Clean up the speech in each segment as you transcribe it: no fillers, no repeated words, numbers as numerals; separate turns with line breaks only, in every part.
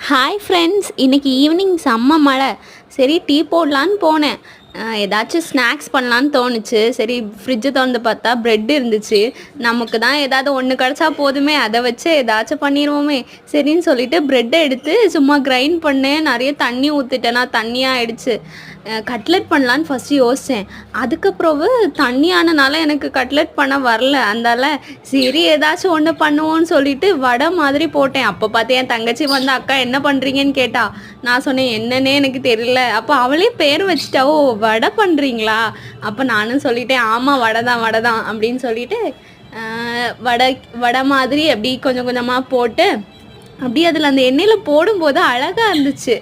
Hi friends, இன்றைக்கி evening செம்ம மழை. சரி டீ போடலான்னு போனேன். ஏதாச்சும் ஸ்நாக்ஸ் பண்ணலான்னு தோணுச்சு. சரி ஃப்ரிட்ஜை திறந்து பார்த்தா ப்ரெட் இருந்துச்சு. நமக்கு தான் ஏதாவது ஒன்று கிடச்சா போதுமே, அதை வச்சு ஏதாச்சும் பண்ணிடுவோமே சரின்னு சொல்லிட்டு ப்ரெட்டை எடுத்து சும்மா கிரைண்ட் பண்ணேன். நிறைய தண்ணி ஊற்றிட்டேன்னா தண்ணியாக ஆயிடுச்சு. கட்லெட் பண்ணலான்னு ஃபஸ்ட்டு யோசித்தேன். அதுக்கப்புறவு தண்ணியானனால எனக்கு கட்லெட் பண்ண வரல. அந்தால சரி ஏதாச்சும் ஒன்று பண்ணுவோன்னு சொல்லிட்டு வடை மாதிரி போட்டேன். அப்போ பார்த்து என் தங்கச்சி வந்து அக்கா என்ன பண்ணுறீங்கன்னு கேட்டா. நான் சொன்னேன் என்னன்னே எனக்கு தெரியல. அப்போ அவளே பேர் வச்சுட்டா, ஓ வடை பண்ணுறீங்களா? அப்போ நானும் சொல்லிட்டேன் ஆமாம் வடை தான் அப்படின்னு சொல்லிட்டு வடை மாதிரி அப்படி கொஞ்சம் கொஞ்சமாக போட்டு அப்படி அதில் அந்த எண்ணெயில் போடும்போது அழகாக இருந்துச்சு.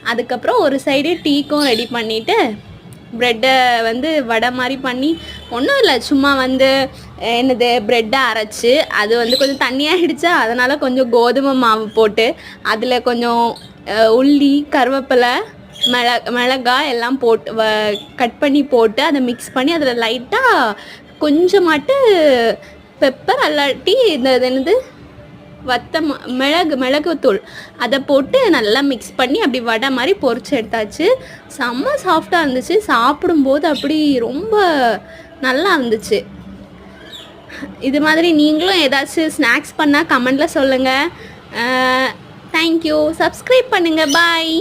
அதுக்கப்புறம் ஒரு சைடு டீக்கும் ரெடி பண்ணிவிட்டு ப்ரெட்டை வந்து வடை மாதிரி பண்ணி ஒன்றும் இல்லை, சும்மா வந்து என்னது ப்ரெட்டை அரைச்சி அது வந்து கொஞ்சம் தண்ணியாகிடுச்சா, அதனால் கொஞ்சம் கோதுமை மாவு போட்டு அதில் கொஞ்சம் உள்ளி கருவேப்பிலை மிளகாய் எல்லாம் போட்டு கட் பண்ணி போட்டு அதை மிக்ஸ் பண்ணி அதில் லைட்டாக கொஞ்சமாட்டு பெப்பர் அல்லாட்டி இந்த என்னது மிளகுத்தூள் அதை போட்டு நல்லா மிக்ஸ் பண்ணி அப்படி வடை மாதிரி பொரிச்சு எடுத்தாச்சு. செம்ம சாஃப்டாக இருந்துச்சு. சாப்பிடும்போது அப்படி ரொம்ப நல்லா இருந்துச்சு. இது மாதிரி நீங்களும் ஏதாச்சும் ஸ்நாக்ஸ் பண்ணால் கமெண்டில் சொல்லுங்கள். தேங்க்யூ. சப்ஸ்கிரைப் பண்ணுங்கள். பாய்.